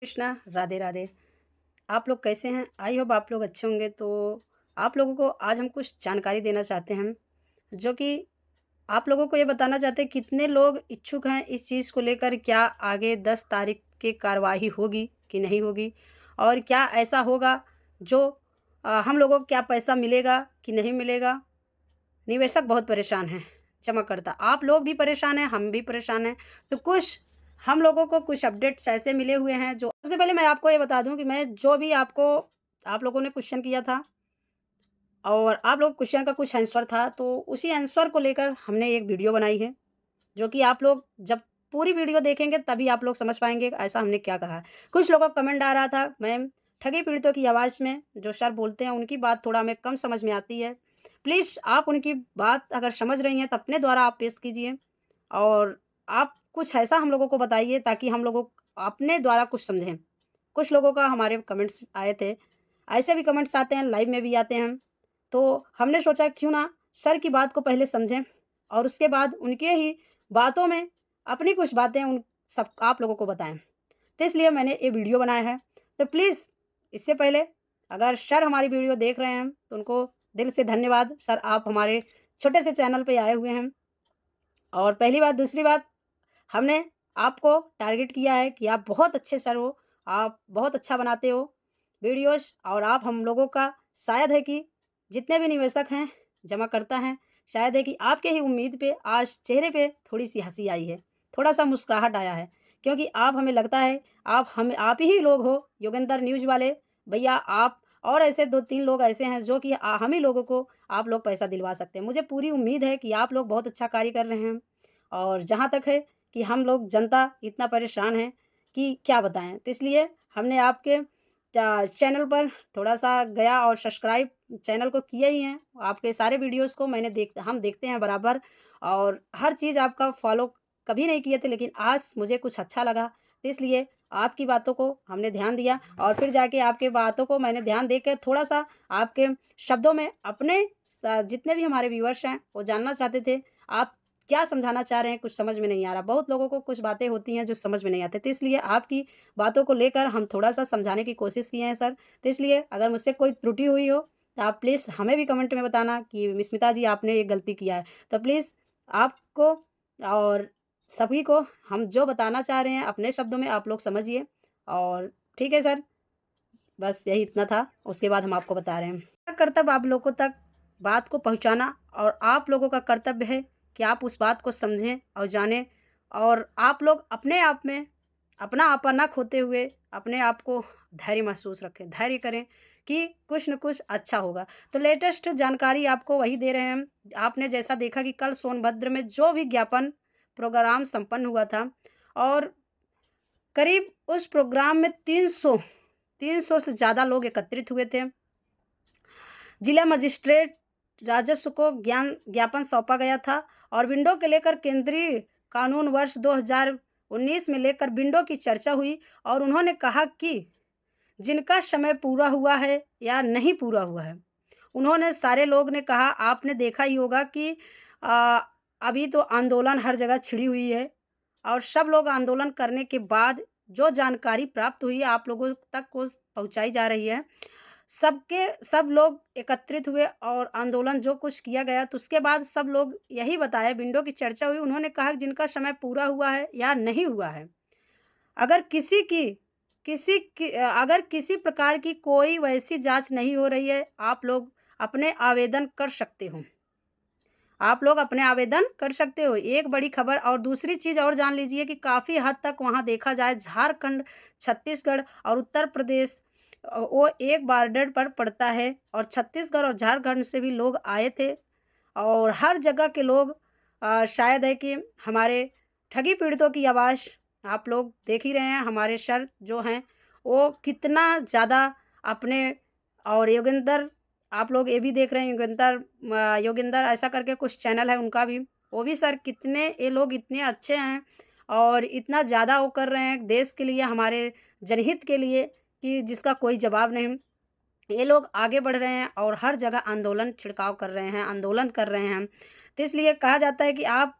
कृष्णा, राधे राधे। आप लोग कैसे हैं? आई होप आप लोग अच्छे होंगे। तो आप लोगों को आज हम कुछ जानकारी देना चाहते हैं, जो कि आप लोगों को ये बताना चाहते हैं कितने लोग इच्छुक हैं इस चीज़ को लेकर, क्या आगे 10 तारीख की कार्यवाही होगी कि नहीं होगी, और क्या ऐसा होगा जो हम लोगों को क्या पैसा मिलेगा कि नहीं मिलेगा। निवेशक बहुत परेशान हैं, जमाकर्ता आप लोग भी परेशान हैं, हम भी परेशान हैं। तो कुछ हम लोगों को कुछ अपडेट्स ऐसे मिले हुए हैं। जो सबसे पहले मैं आपको ये बता दूं कि मैं जो भी आपको आप लोगों ने क्वेश्चन किया था और आप लोग क्वेश्चन का कुछ आंसर था, तो उसी आंसर को लेकर हमने एक वीडियो बनाई है, जो कि आप लोग जब पूरी वीडियो देखेंगे तभी आप लोग समझ पाएंगे ऐसा हमने क्या कहा है। कुछ लोगों का कमेंट आ रहा था, मैम ठगी पीड़ितों की आवाज़ में जो सर बोलते हैं उनकी बात थोड़ा हमें कम समझ में आती है। प्लीज़ आप उनकी बात अगर समझ रही हैं तो अपने द्वारा आप पेश कीजिए, और आप कुछ ऐसा हम लोगों को बताइए ताकि हम लोगों अपने द्वारा कुछ समझें। कुछ लोगों का हमारे कमेंट्स आए थे, ऐसे भी कमेंट्स आते हैं, लाइव में भी आते हैं। तो हमने सोचा क्यों ना सर की बात को पहले समझें और उसके बाद उनके ही बातों में अपनी कुछ बातें उन सब आप लोगों को बताएं। तो इसलिए मैंने ये वीडियो बनाया है। तो प्लीज़ इससे पहले अगर सर हमारी वीडियो देख रहे हैं तो उनको दिल से धन्यवाद। सर आप हमारे छोटे से चैनल पे आए हुए हैं, और पहली बात। दूसरी बात, हमने आपको टारगेट किया है कि आप बहुत अच्छे सर हो, आप बहुत अच्छा बनाते हो वीडियोस, और आप हम लोगों का शायद है कि जितने भी निवेशक हैं, जमा करता हैं, शायद है कि आपके ही उम्मीद पे आज चेहरे पे थोड़ी सी हंसी आई है, थोड़ा सा मुस्कुराहट आया है। क्योंकि आप हमें लगता है आप ही लोग हो योगेंद्र न्यूज़ वाले भैया। आप और ऐसे 2-3 लोग ऐसे हैं जो कि हम ही लोगों को आप लोग पैसा दिलवा सकते हैं। मुझे पूरी उम्मीद है कि आप लोग बहुत अच्छा कार्य कर रहे हैं, और जहाँ तक है कि हम लोग जनता इतना परेशान है कि क्या बताएं। तो इसलिए हमने आपके चैनल पर थोड़ा-सा गया और सब्सक्राइब चैनल को किए ही हैं। आपके सारे वीडियोज़ को हम देखते हैं बराबर, और हर चीज़ आपका फ़ॉलो कभी नहीं किए थे, लेकिन आज मुझे कुछ अच्छा लगा, तो इसलिए आपकी बातों को हमने ध्यान दिया, और फिर जाके आपकी बातों को मैंने ध्यान देकर थोड़ा-सा आपके शब्दों में अपने जितने भी हमारे व्यूअर्स हैं, वो जानना चाहते थे, आप क्या समझाना चाह रहे हैं, कुछ समझ में नहीं आ रहा। बहुत लोगों को कुछ बातें होती हैं जो समझ में नहीं आती, तो इसलिए आपकी बातों को लेकर हम थोड़ा-सा समझाने की कोशिश किए हैं सर। तो इसलिए अगर मुझसे कोई त्रुटि हुई हो, तो आप प्लीज़ हमें भी कमेंट में बताना कि मिस्मिता जी आपने ये गलती किया है। तो प्लीज़ आपको और सभी को हम जो बताना चाह रहे हैं अपने शब्दों में आप लोग समझिए, और ठीक है सर, बस यही इतना था, उसके बाद हम आपको बता रहे हैं। कर्तव्य आप लोगों तक बात को पहुँचाना, और आप लोगों का कर्तव्य है कि आप उस बात को समझें और जानें, और आप लोग अपने आप में अपना आपा ना खोते हुए अपने आप को धैर्य महसूस रखें, धैर्य करें कि कुछ न कुछ अच्छा होगा। तो लेटेस्ट जानकारी आपको वही दे रहे हैं। आपने जैसा देखा कि कल सोनभद्र में जो भी ज्ञापन प्रोग्राम संपन्न हुआ था, और करीब उस प्रोग्राम में 300 से ज़्यादा लोग एकत्रित हुए थे। जिला मजिस्ट्रेट राजस्व को ज्ञापन सौंपा गया था, और विंडो के लेकर केंद्रीय कानून वर्ष 2019 में लेकर विंडो की चर्चा हुई, और उन्होंने कहा कि जिनका समय पूरा हुआ है या नहीं पूरा हुआ है, उन्होंने सारे लोग ने कहा, आपने देखा ही होगा कि आ, अभी तो आंदोलन हर जगह छिड़ी हुई है, और सब लोग आंदोलन करने के बाद जो जानकारी प्राप्त हुई है आप लोगों तक को पहुंचाई जा रही है। सब लोग एकत्रित हुए और आंदोलन जो कुछ किया गया, तो उसके बाद सब लोग यही बताए, विंडो की चर्चा हुई, उन्होंने कहा कि जिनका समय पूरा हुआ है या नहीं हुआ है, अगर अगर किसी प्रकार की कोई वैसी जांच नहीं हो रही है, आप लोग अपने आवेदन कर सकते हो। आप लोग अपने आवेदन कर सकते हो। एक बड़ी खबर, और दूसरी चीज़ और जान लीजिए कि काफ़ी हद तक वहाँ देखा जाए झारखंड, छत्तीसगढ़ और उत्तर प्रदेश वो एक बॉर्डर पर पड़ता है, और छत्तीसगढ़ और झारखंड से भी लोग आए थे, और हर जगह के लोग शायद है कि हमारे ठगी पीड़ितों की आवाज़ आप लोग देख ही रहे हैं। हमारे सर जो हैं वो कितना ज़्यादा अपने, और योगेंद्र आप लोग ये भी देख रहे हैं, योगेंद्र ऐसा करके कुछ चैनल है उनका भी, वो भी सर कितने ये लोग इतने अच्छे हैं, और इतना ज़्यादा वो कर रहे हैं देश के लिए, हमारे जनहित के लिए, कि जिसका कोई जवाब नहीं। ये लोग आगे बढ़ रहे हैं और हर जगह आंदोलन छिड़काव कर रहे हैं, आंदोलन कर रहे हैं। तो इसलिए कहा जाता है कि आप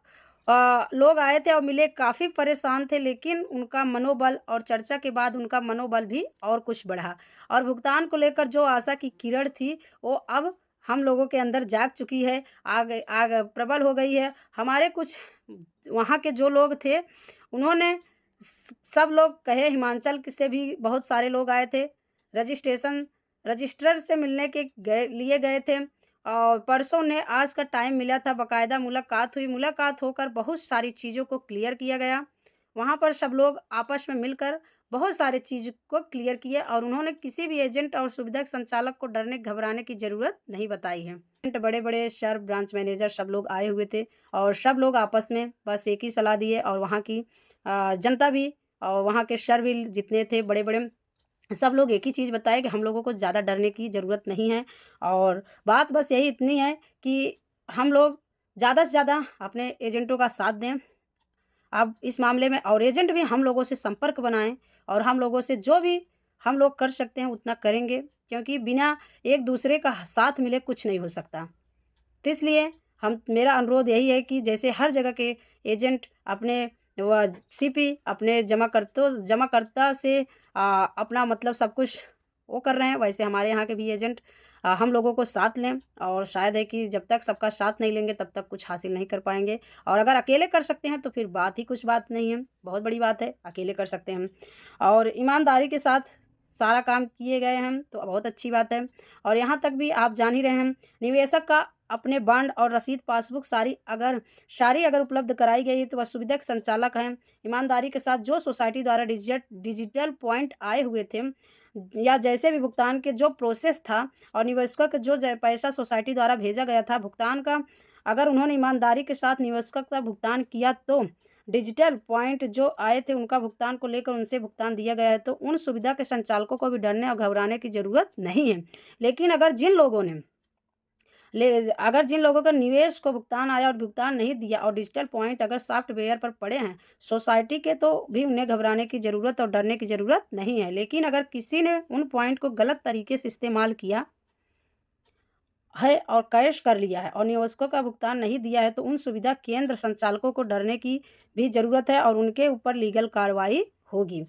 लोग आए थे और मिले, काफ़ी परेशान थे, लेकिन उनका मनोबल और चर्चा के बाद उनका मनोबल भी और कुछ बढ़ा और भुगतान को लेकर जो आशा की किरण थी, वो अब हम लोगों के अंदर जाग चुकी है, आग प्रबल हो गई है। हमारे कुछ वहाँ के जो लोग थे, उन्होंने सब लोग कहे, हिमाचल से भी बहुत सारे लोग आए थे। रजिस्ट्रेशन रजिस्ट्रार से मिलने के गए थे और परसों ने आज का टाइम मिला था, बाकायदा मुलाकात हुई। मुलाकात होकर बहुत सारी चीज़ों को क्लियर किया गया। वहाँ पर सब लोग आपस में मिलकर बहुत सारी चीज़ को क्लियर किए और उन्होंने किसी भी एजेंट और सुविधा संचालक को डरने घबराने की ज़रूरत नहीं बताई है। बड़े-बड़े शहर ब्रांच मैनेजर सब लोग आए हुए थे और सब लोग आपस में बस एक ही सलाह दिए और वहाँ की जनता भी और वहाँ के शहर भी जितने थे बड़े-बड़े, सब लोग एक ही चीज़ बताए कि हम लोगों को ज़्यादा डरने की ज़रूरत नहीं है और बात बस यही इतनी है कि हम लोग ज़्यादा से ज़्यादा अपने एजेंटों का साथ दें। अब इस मामले में और एजेंट भी हम लोगों से संपर्क बनाएँ और हम लोगों से जो भी हम लोग कर सकते हैं उतना करेंगे, क्योंकि बिना एक दूसरे का साथ मिले कुछ नहीं हो सकता। तो इसलिए हम मेरा अनुरोध यही है कि जैसे हर जगह के एजेंट अपने सीपी अपने जमाकर्ता से अपना मतलब सब कुछ वो कर रहे हैं, वैसे हमारे यहाँ के भी एजेंट हम लोगों को साथ लें और शायद है कि जब तक सबका साथ नहीं लेंगे तब तक कुछ हासिल नहीं कर पाएँगे और अगर अकेले कर सकते हैं तो फिर बात ही कुछ बात नहीं है, बहुत बड़ी बात है, अकेले कर सकते हैं हम और ईमानदारी के साथ सारा काम किए गए हैं तो बहुत अच्छी बात है। और यहाँ तक भी आप जान ही रहे हैं, निवेशक का अपने बॉन्ड और रसीद पासबुक सारी अगर उपलब्ध कराई गई है तो वह सुविधा के संचालक हैं। ईमानदारी के साथ जो सोसाइटी द्वारा डिजिटल पॉइंट आए हुए थे या जैसे भी भुगतान के जो प्रोसेस था और निवेशकों का जो पैसा सोसाइटी द्वारा भेजा गया था भुगतान का, अगर उन्होंने ईमानदारी के साथ निवेशकों का भुगतान किया तो डिजिटल पॉइंट जो आए थे उनका भुगतान को लेकर उनसे भुगतान दिया गया है, तो उन सुविधा के संचालकों को भी डरने और घबराने की ज़रूरत नहीं है। लेकिन अगर जिन लोगों का निवेश को भुगतान आया और भुगतान नहीं दिया और डिजिटल पॉइंट अगर सॉफ्टवेयर पर पड़े हैं सोसाइटी के, तो भी उन्हें घबराने की ज़रूरत और डरने की ज़रूरत नहीं है। लेकिन अगर किसी ने उन पॉइंट को गलत तरीके से इस्तेमाल किया है और कैश कर लिया है और निवेशकों का भुगतान नहीं दिया है, तो उन सुविधा केंद्र संचालकों को डरने की भी ज़रूरत है और उनके ऊपर लीगल कार्रवाई होगी।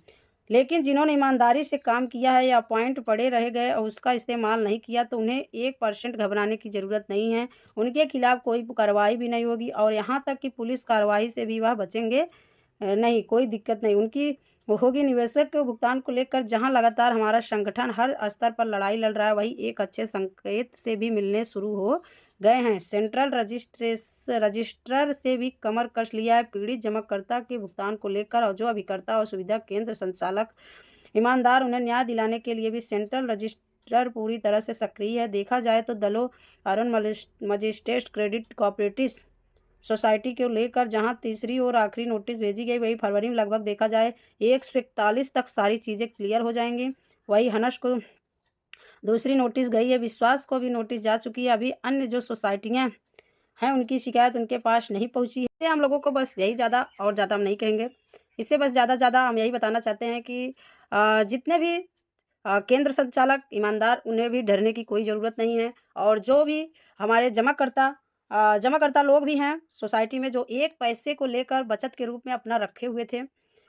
लेकिन जिन्होंने ईमानदारी से काम किया है या पॉइंट पड़े रह गए और उसका इस्तेमाल नहीं किया, तो उन्हें 1% घबराने की ज़रूरत नहीं है। उनके खिलाफ कोई कार्रवाई भी नहीं होगी और यहाँ तक कि पुलिस कार्रवाई से भी वह बचेंगे नहीं, कोई दिक्कत नहीं उनकी वो होगी। निवेशक के भुगतान को लेकर जहाँ लगातार हमारा संगठन हर स्तर पर लड़ाई लड़ रहा है, वही एक अच्छे संकेत से भी मिलने शुरू हो गए हैं। सेंट्रल रजिस्ट्रार से भी कमर कस लिया है पीड़ित जमाकर्ता के भुगतान को लेकर और जो अभिकर्ता और सुविधा केंद्र संचालक ईमानदार उन्हें न्याय दिलाने के लिए भी सेंट्रल रजिस्ट्रार पूरी तरह से सक्रिय है। देखा जाए तो दलों Arun magistrate credit cooperative society को लेकर जहां तीसरी और आखिरी नोटिस भेजी गई, वही फरवरी में लगभग देखा जाए 141 तक सारी चीज़ें क्लियर हो जाएंगी। वही हनस को दूसरी नोटिस गई है, विश्वास को भी नोटिस जा चुकी है। अभी अन्य जो सोसाइटियां हैं उनकी शिकायत उनके पास नहीं पहुंची है। हम लोगों को बस यही ज़्यादा हम नहीं कहेंगे, इससे बस ज़्यादा हम यही बताना चाहते हैं कि जितने भी केंद्र संचालक ईमानदार, उन्हें भी डरने की कोई ज़रूरत नहीं है और जो भी हमारे जमाकर्ता लोग भी हैं सोसाइटी में जो एक पैसे को लेकर बचत के रूप में अपना रखे हुए थे,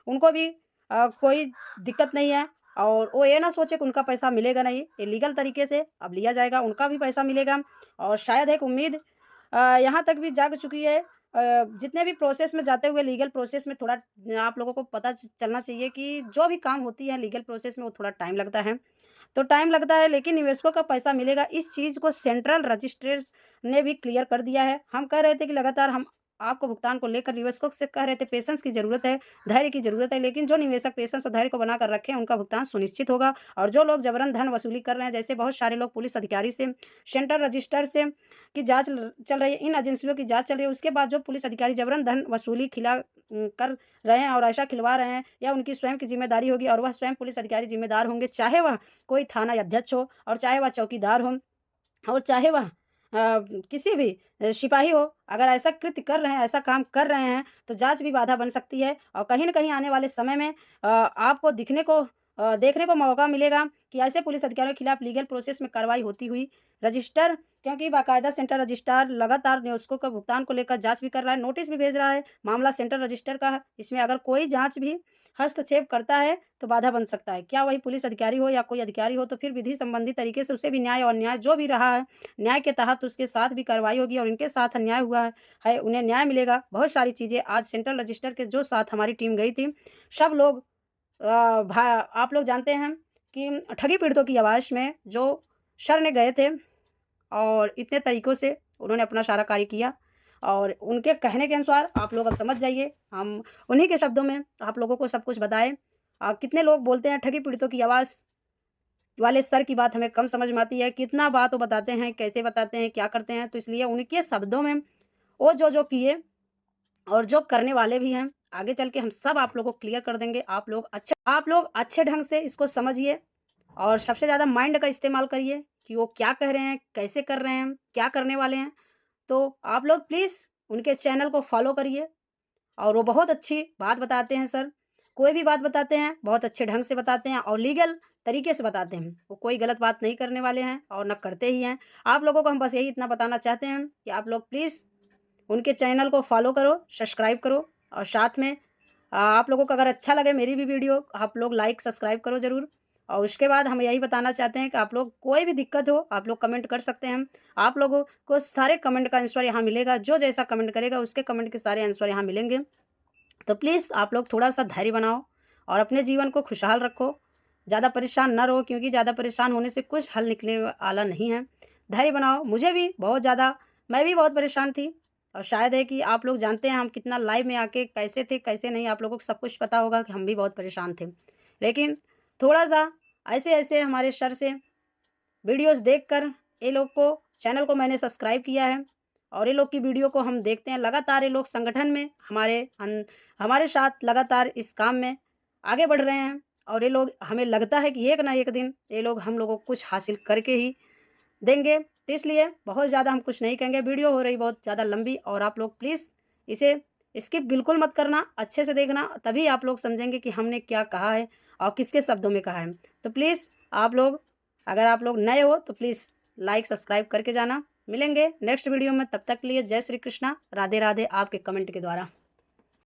उनको भी कोई दिक्कत नहीं है और वो ये ना सोचे कि उनका पैसा मिलेगा नहीं, ये लीगल तरीके से अब लिया जाएगा, उनका भी पैसा मिलेगा और शायद एक उम्मीद यहाँ तक भी जाग चुकी है। जितने भी प्रोसेस में जाते हुए लीगल प्रोसेस में थोड़ा आप लोगों को पता चलना चाहिए कि जो भी काम होती है लीगल प्रोसेस में वो थोड़ा टाइम लगता है, तो टाइम लगता है लेकिन निवेशकों का पैसा मिलेगा। इस चीज़ को सेंट्रल रजिस्ट्रेर्स ने भी क्लियर कर दिया है। हम कह रहे थे कि लगातार हम आपको भुगतान को लेकर निवेशकों से कह रहे थे पेशेंस की ज़रूरत है, धैर्य की ज़रूरत है, लेकिन जो निवेशक पेशेंस और धैर्य को बनाकर रखे हैं उनका भुगतान सुनिश्चित होगा और जो लोग जबरन धन वसूली कर रहे हैं, जैसे बहुत सारे लोग पुलिस अधिकारी से, सेंट्रल रजिस्टर से की जाँच चल रही है, इन एजेंसियों की जाँच चल रही है, उसके बाद जो पुलिस अधिकारी जबरन धन वसूली कर रहे हैं और ऐसा खिलवा रहे हैं या उनकी स्वयं की जिम्मेदारी होगी और वह स्वयं पुलिस अधिकारी जिम्मेदार होंगे, चाहे वह कोई थाना अध्यक्ष हो और चाहे वह चौकीदार हो और चाहे वह किसी भी सिपाही हो। अगर ऐसा कृत्य कर रहे हैं, ऐसा काम कर रहे हैं, तो जाँच भी बाधा बन सकती है और कहीं न कहीं आने वाले समय में आपको दिखने को देखने को मौका मिलेगा कि ऐसे पुलिस अधिकारियों के खिलाफ लीगल प्रोसेस में कार्रवाई होती हुई रजिस्टर, क्योंकि बाकायदा सेंट्रल रजिस्ट्रार लगातार न्यूज़को का भुगतान को लेकर जांच भी कर रहा है, नोटिस भी भेज रहा है। मामला सेंट्रल रजिस्टर का है, इसमें अगर कोई जांच भी हस्तक्षेप करता है तो बाधा बन सकता है। क्या वही पुलिस अधिकारी हो या कोई अधिकारी हो, तो फिर विधि संबंधी तरीके से उसे भी न्याय और अन्याय जो भी रहा है, न्याय के तहत उसके साथ भी कार्रवाई होगी और इनके साथ अन्याय हुआ है उन्हें न्याय मिलेगा। बहुत सारी चीज़ें आज सेंट्रल रजिस्टर के जो साथ हमारी टीम गई थी, सब लोग भा आप लोग जानते हैं कि ठगी पीड़ितों की आवाज़ में जो सर ने गए थे और इतने तरीकों से उन्होंने अपना सारा कार्य किया और उनके कहने के अनुसार आप लोग अब समझ जाइए, हम उन्हीं के शब्दों में आप लोगों को सब कुछ बताएँ। कितने लोग बोलते हैं ठगी पीड़ितों की आवाज़ वाले स्तर की बात हमें कम समझ में आती है, कितना बात वो बताते हैं, कैसे बताते हैं, क्या करते हैं, तो इसलिए उनके शब्दों में वो जो किए और जो करने वाले भी हैं, आगे चल के हम सब आप लोगों को क्लियर कर देंगे। आप लोग अच्छे ढंग से इसको समझिए और सबसे ज़्यादा माइंड का इस्तेमाल करिए कि वो क्या कह रहे हैं, कैसे कर रहे हैं, क्या करने वाले हैं। तो आप लोग प्लीज़ उनके चैनल को फ़ॉलो करिए और वो बहुत अच्छी बात बताते हैं सर। कोई भी बात बताते हैं, बहुत अच्छे ढंग से बताते हैं और लीगल तरीके से बताते हैं। वो कोई गलत बात नहीं करने वाले हैं और ना करते ही हैं। आप लोगों को हम बस यही इतना बताना चाहते हैं कि आप लोग प्लीज़ उनके चैनल को फ़ॉलो करो, सब्सक्राइब करो और साथ में आप लोगों को अगर अच्छा लगे मेरी भी वीडियो, आप लोग लाइक, सब्सक्राइब करो ज़रूर। और उसके बाद हम यही बताना चाहते हैं कि आप लोग कोई भी दिक्कत हो, आप लोग कमेंट कर सकते हैं। आप लोगों को सारे कमेंट का आंसर यहाँ मिलेगा। जो जैसा कमेंट करेगा, उसके कमेंट के सारे आंसर यहाँ मिलेंगे। तो प्लीज़ आप लोग थोड़ा-सा धैर्य बनाओ और अपने जीवन को खुशहाल रखो। ज़्यादा परेशान ना रहो क्योंकि ज़्यादा परेशान होने से कुछ हल निकलने वाला नहीं है। धैर्य बनाओ, मुझे भी बहुत ज़्यादा मैं भी बहुत परेशान थी और शायद है कि आप लोग जानते हैं हम कितना लाइव में आके कैसे थे, कैसे नहीं, आप लोगों को सब कुछ पता होगा कि हम भी बहुत परेशान थे। लेकिन थोड़ा-सा ऐसे-ऐसे हमारे सर से वीडियोज़ देखकर ये लोग को चैनल को मैंने सब्सक्राइब किया है और ये लोग की वीडियो को हम देखते हैं। लगातार ये लोग संगठन में हमारे साथ लगातार इस काम में आगे बढ़ रहे हैं और ये लोग हमें लगता है कि एक ना एक दिन ये लोग हम लोगों को कुछ हासिल करके ही देंगे। तो इसलिए बहुत ज़्यादा हम कुछ नहीं कहेंगे। वीडियो हो रही बहुत ज़्यादा लंबी और आप लोग प्लीज़ इसे स्किप बिल्कुल मत करना, अच्छे से देखना, तभी आप लोग समझेंगे कि हमने क्या कहा है और किसके शब्दों में कहा है। तो प्लीज़ आप लोग अगर आप लोग नए हो तो प्लीज़ लाइक सब्सक्राइब करके जाना। मिलेंगे नेक्स्ट वीडियो में, तब तक के लिए जय श्री कृष्णा, राधे राधे आपके कमेंट के द्वारा।